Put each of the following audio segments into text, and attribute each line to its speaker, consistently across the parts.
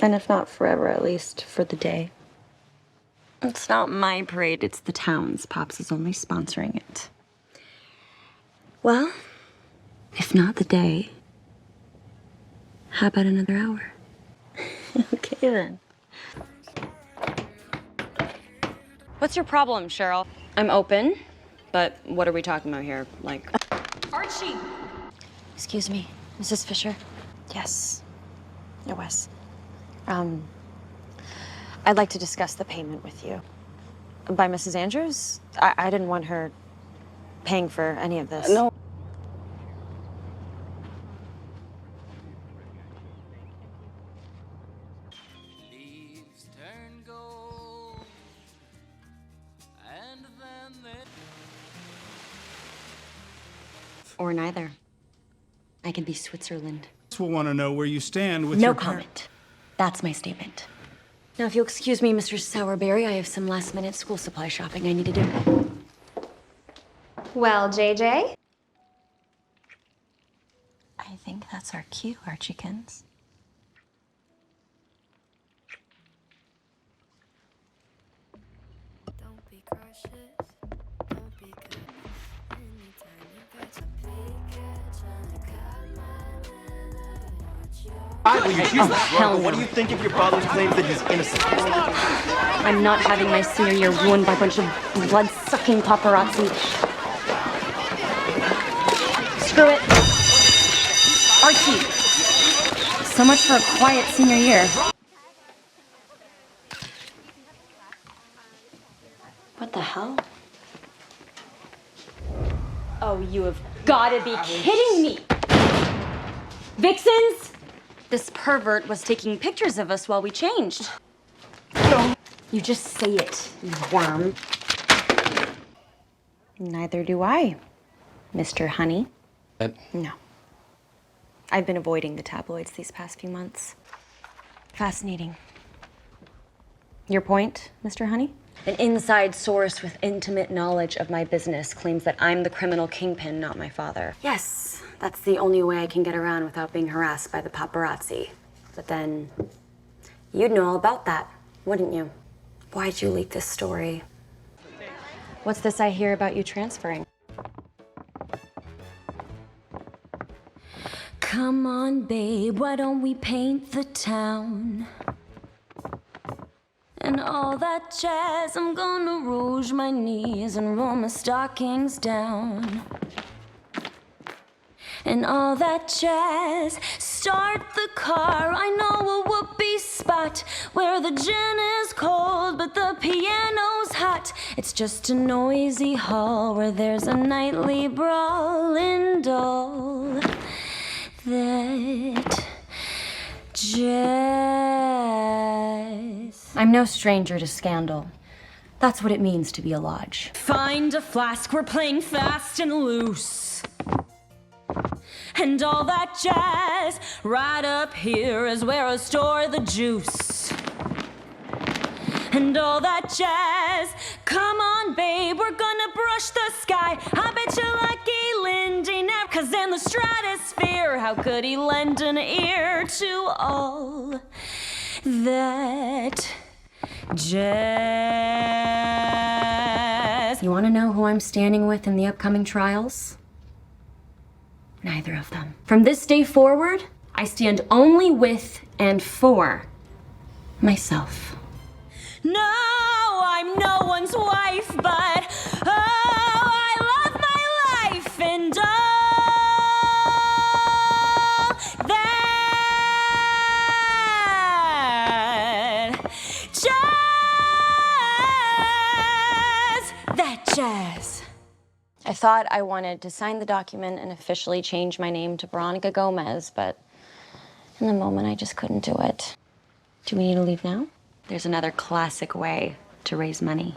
Speaker 1: And if not forever, at least for the day. It's not my parade, it's the town's. Pops is only sponsoring it. Well, if not the day, how about another hour? Okay, then. What's your problem, Cheryl? I'm open, but what are we talking about here? Like... Archie! Excuse me, Mrs. Fisher? Yes, it was. I'd like to discuss the payment with you. By Mrs. Andrews? I didn't want her paying for any of this. No. Or neither. I can be Switzerland.
Speaker 2: We'll want to know where you stand with
Speaker 1: No comment. That's my statement. Now, if you'll excuse me, Mr. Sourberry, I have some last-minute school supply shopping I need to do.
Speaker 3: Well, JJ?
Speaker 1: I think that's our cue, Archiekins.
Speaker 4: Don't be cautious, don't be good. Anytime you got your picture, tryna cut my leather, watch your...
Speaker 1: Hell no.
Speaker 5: What do you think of your father's claims that he's innocent?
Speaker 1: I'm not having my senior year ruined by a bunch of blood-sucking paparazzi. Screw it. Archie. So much for a quiet senior year. What the hell? Oh, you have gotta be kidding me! Vixens? This pervert was taking pictures of us while we changed. You just say it, you worm. Neither do I, Mr. Honey. No. I've been avoiding the tabloids these past few months. Fascinating. Your point, Mr. Honey? An inside source with intimate knowledge of my business claims that I'm the criminal kingpin, not my father. Yes, that's the only way I can get around without being harassed by the paparazzi. But then, you'd know all about that, wouldn't you? Why'd you leak this story? What's this I hear about you transferring? Come on, babe, why don't we paint the town? And all that jazz, I'm gonna rouge my knees and roll my stockings down. And all that jazz, start the car, I know a whoopee spot where the gin is cold but the piano's hot. It's just a noisy hall where there's a nightly brawl and all that jazz. I'm no stranger to scandal. That's what it means to be a lodge. Find a flask, we're playing fast and loose. And all that jazz, right up here is where I store the juice. And all that jazz, come on babe, we're gonna brush the sky. I bet you lucky Lindy never, 'cause in the stratosphere, how could he lend an ear to all that jazz? You wanna know who I'm standing with in the upcoming trials? Neither of them. From this day forward, I stand only with and for myself. No, I'm no one's wife, but oh, I love my life and all that jazz, that jazz. I thought I wanted to sign the document and officially change my name to Veronica Gomez, but in the moment I just couldn't do it. Do we need to leave now? There's another classic way to raise money.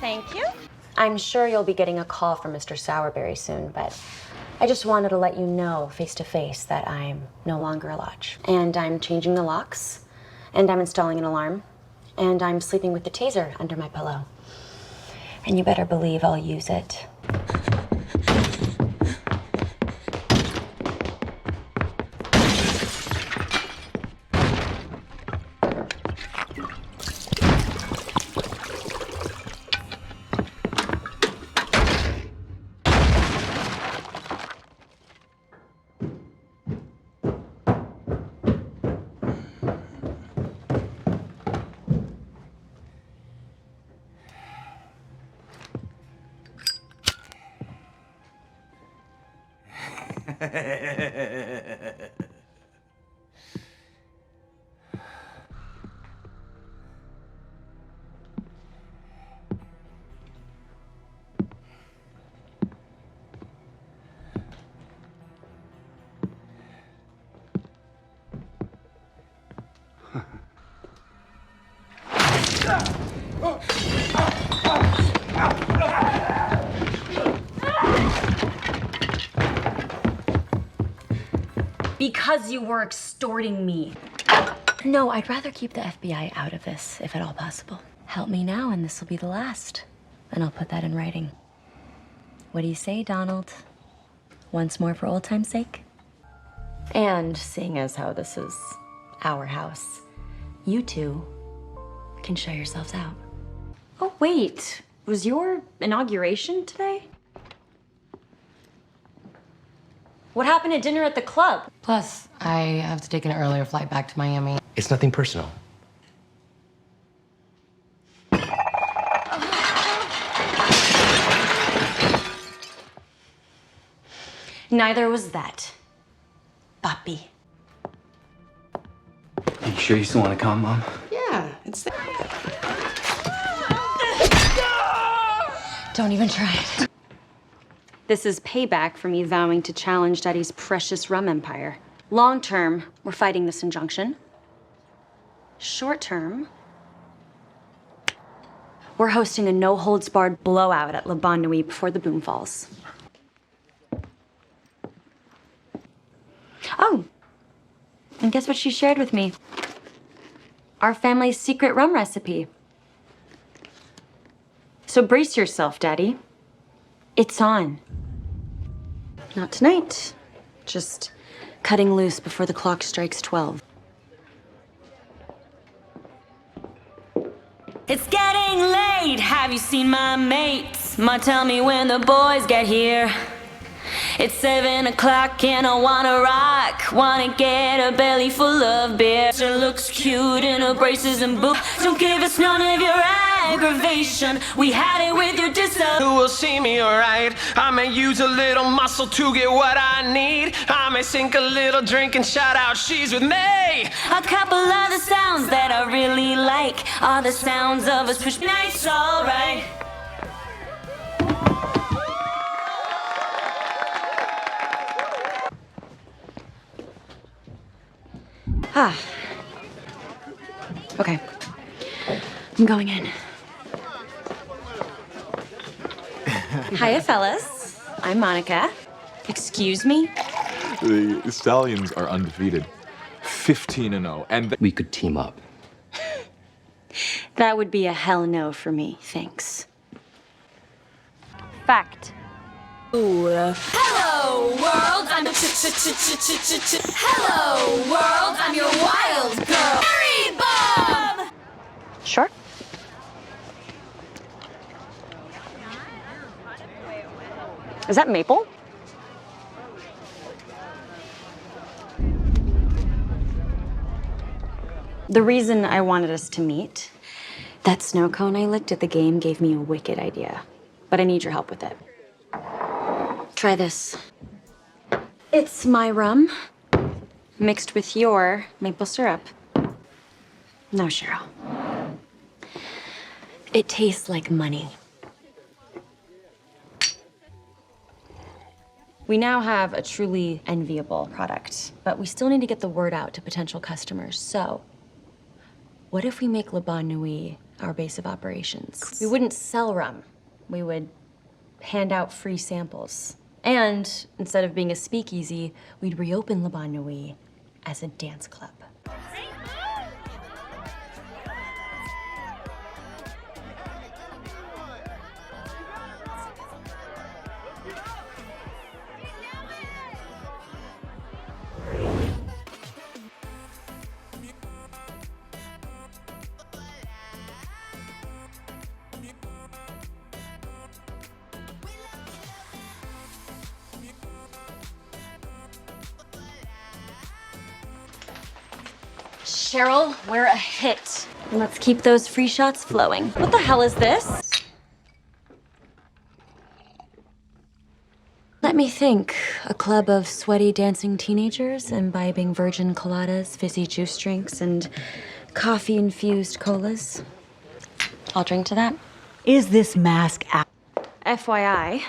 Speaker 1: Thank you. I'm sure you'll be getting a call from Mr. Sourberry soon, but I just wanted to let you know face to face that I'm no longer a lodge. And I'm changing the locks, and I'm installing an alarm, and I'm sleeping with the taser under my pillow. And you better believe I'll use it. Because you were extorting me. No, I'd rather keep the FBI out of this, if at all possible. Help me now, and this will be the last. And I'll put that in writing. What do you say, Donald? Once more for old time's sake? And seeing as how this is our house, you two can show yourselves out. Oh, wait. Was your inauguration today? What happened at dinner at the club?
Speaker 6: Plus, I have to take an earlier flight back to Miami.
Speaker 5: It's nothing personal.
Speaker 1: Neither was that. Papi.
Speaker 5: You sure you still want to come, Mom?
Speaker 6: Yeah, it's there. Don't even try it.
Speaker 1: This is payback for me vowing to challenge Daddy's precious rum empire. Long term, we're fighting this injunction. Short term, we're hosting a no-holds-barred blowout at Le Bon Nuit before the boom falls. Oh, and guess what she shared with me? Our family's secret rum recipe. So brace yourself, Daddy. It's on. Not tonight. Just cutting loose before the clock strikes 12. It's getting late. Have you seen my mates? Might tell me when the boys get here. It's 7 o'clock and I wanna rock. Wanna get a belly full of beer. She looks cute in her braces and boots. Don't give us none of your aggravation. We had it with your disappointment.
Speaker 7: Who will see me alright? I may use a little muscle to get what I need. I may sink a little drink and shout out, she's with me.
Speaker 1: A couple of the sounds that I really like are the sounds of us push nights, alright. Ah. Okay. I'm going in. Hiya, fellas. I'm Monica. Excuse me?
Speaker 8: The Stallions are undefeated. 15-0, and
Speaker 5: We could team up.
Speaker 1: That would be a hell no for me, thanks. Fact.
Speaker 9: Hello, world, I'm Hello, world, I'm your wild girl. Harry Bob!
Speaker 1: Sure. Is that maple? The reason I wanted us to meet, that snow cone I licked at the game gave me a wicked idea, but I need your help with it. Try this. It's my rum, mixed with your maple syrup. No, Cheryl. It tastes like money. We now have a truly enviable product, but we still need to get the word out to potential customers. So, what if we make Le Bon Nuit our base of operations? We wouldn't sell rum. We would hand out free samples. And instead of being a speakeasy, we'd reopen Le Bon Nuit as a dance club. Cheryl, we're a hit. Let's keep those free shots flowing. What the hell is this? Let me think. A club of sweaty dancing teenagers imbibing virgin coladas, fizzy juice drinks, and coffee-infused colas. I'll drink to that.
Speaker 10: Is this mask out?
Speaker 1: FYI,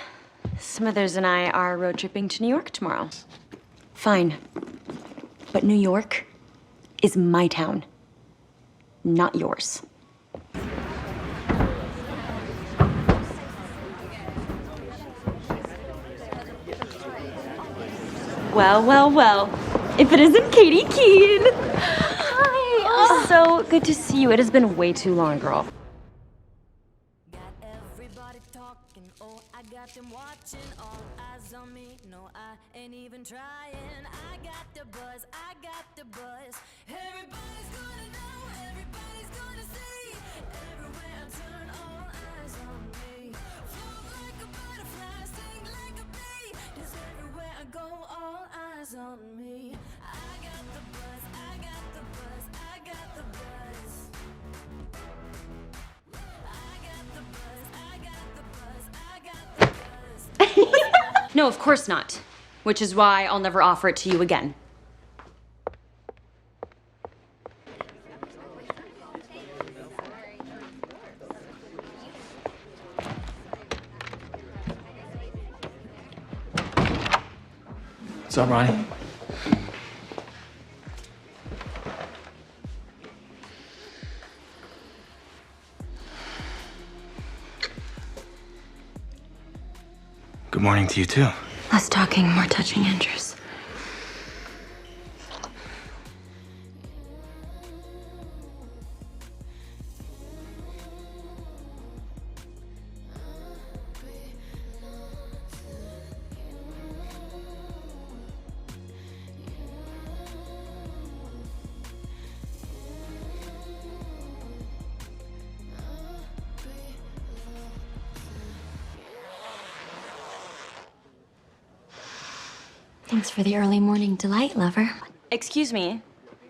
Speaker 1: Smithers and I are road tripping to New York tomorrow. Fine. But New York is my town, not yours. Well, well, well. If it isn't Katie Keene. Hi. So good to see you. It has been way too long, girl.
Speaker 4: Got everybody talking, oh, I got them watching, all eyes on me. No, I ain't even trying. I got the buzz, I got the buzz. Everybody's gonna know, everybody's gonna see. Everywhere I turn, all eyes on me. Float like a butterfly, sting like a bee. 'Cause everywhere I go, all eyes on me. I got the buzz, I got the buzz, I got the buzz. I got the buzz, I got the buzz, I got the buzz.
Speaker 1: No, of course not. Which is why I'll never offer it to you again.
Speaker 5: What's up, Ronnie? Good morning to you, too.
Speaker 1: Less talking, more touching, Andrews. Thanks for the early morning delight, lover. Excuse me.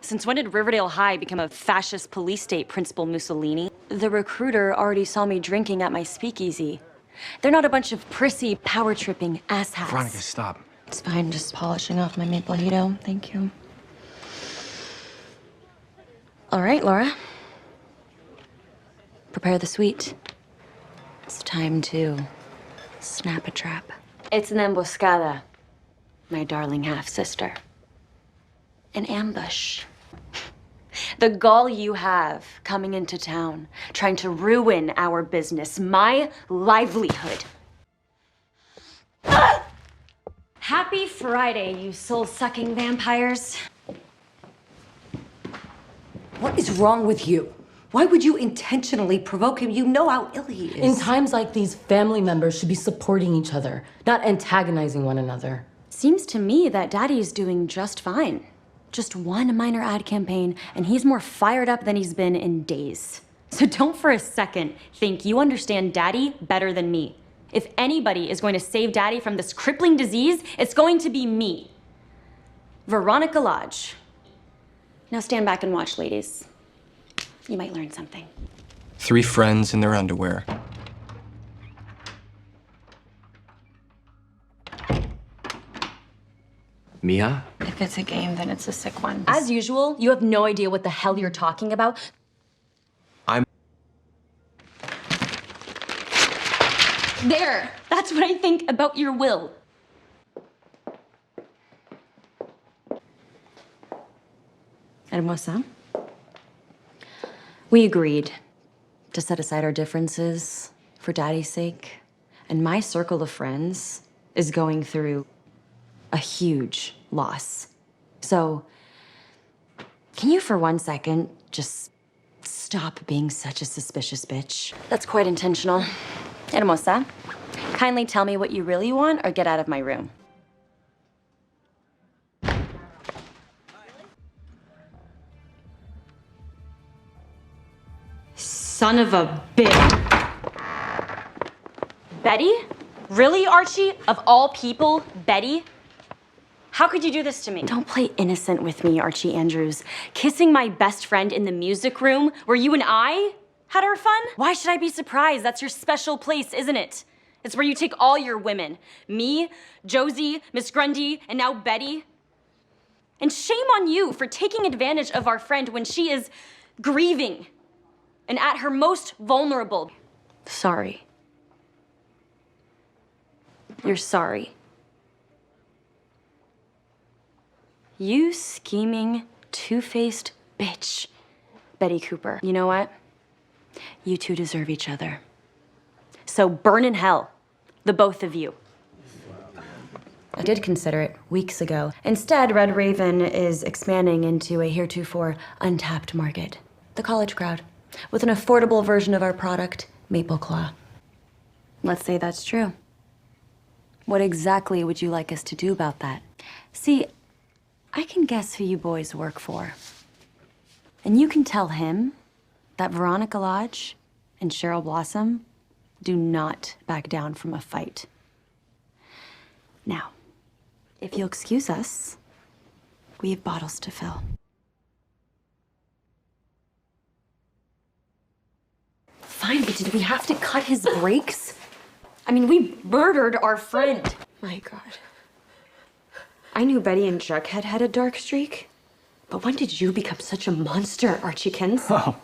Speaker 1: Since when did Riverdale High become a fascist police state, Principal Mussolini? The recruiter already saw me drinking at my speakeasy. They're not a bunch of prissy, power-tripping asshats.
Speaker 5: Veronica, stop.
Speaker 1: It's fine, just polishing off my maple mojito. Thank you. All right, Laura. Prepare the sweet. It's time to snap a trap. It's an emboscada, my darling half-sister. An ambush. The gall you have coming into town, trying to ruin our business, my livelihood. Ah! Happy Friday, you soul-sucking vampires.
Speaker 6: What is wrong with you? Why would you intentionally provoke him? You know how ill he is.
Speaker 11: In times like these, family members should be supporting each other, not antagonizing one another.
Speaker 1: Seems to me that Daddy's doing just fine. Just one minor ad campaign, and he's more fired up than he's been in days. So don't for a second think you understand Daddy better than me. If anybody is going to save Daddy from this crippling disease, it's going to be me. Veronica Lodge. Now stand back and watch, ladies. You might learn something.
Speaker 12: 3 friends in their underwear.
Speaker 5: Mia?
Speaker 1: If it's a game, then it's a sick one. As usual, you have no idea what the hell you're talking about.
Speaker 12: I'm...
Speaker 1: There! That's what I think about your will. Hermosa, we agreed to set aside our differences for Daddy's sake, and my circle of friends is going through a huge loss. So, can you for 1 second just stop being such a suspicious bitch? That's quite intentional. Hermosa, kindly tell me what you really want or get out of my room. Son of a bitch. Betty? Really, Archie? Of all people, Betty? How could you do this to me? Don't play innocent with me, Archie Andrews. Kissing my best friend in the music room where you and I had our fun? Why should I be surprised? That's your special place, isn't it? It's where you take all your women. Me, Josie, Miss Grundy, and now Betty. And shame on you for taking advantage of our friend when she is grieving and at her most vulnerable. Sorry. You're sorry. You scheming, two-faced bitch. Betty Cooper. You know what? You two deserve each other. So burn in hell, the both of you. I did consider it weeks ago. Instead, Red Raven is expanding into a heretofore untapped market. The college crowd, with an affordable version of our product, Maple Claw. Let's say that's true. What exactly would you like us to do about that? See, I can guess who you boys work for. And you can tell him that Veronica Lodge and Cheryl Blossom do not back down from a fight. Now, if you'll excuse us, we have bottles to fill. Fine, but did we have to cut his brakes? I mean, we murdered our friend. My God. I knew Betty and Jughead had a dark streak, but when did you become such a monster, Archiekins?
Speaker 5: Oh,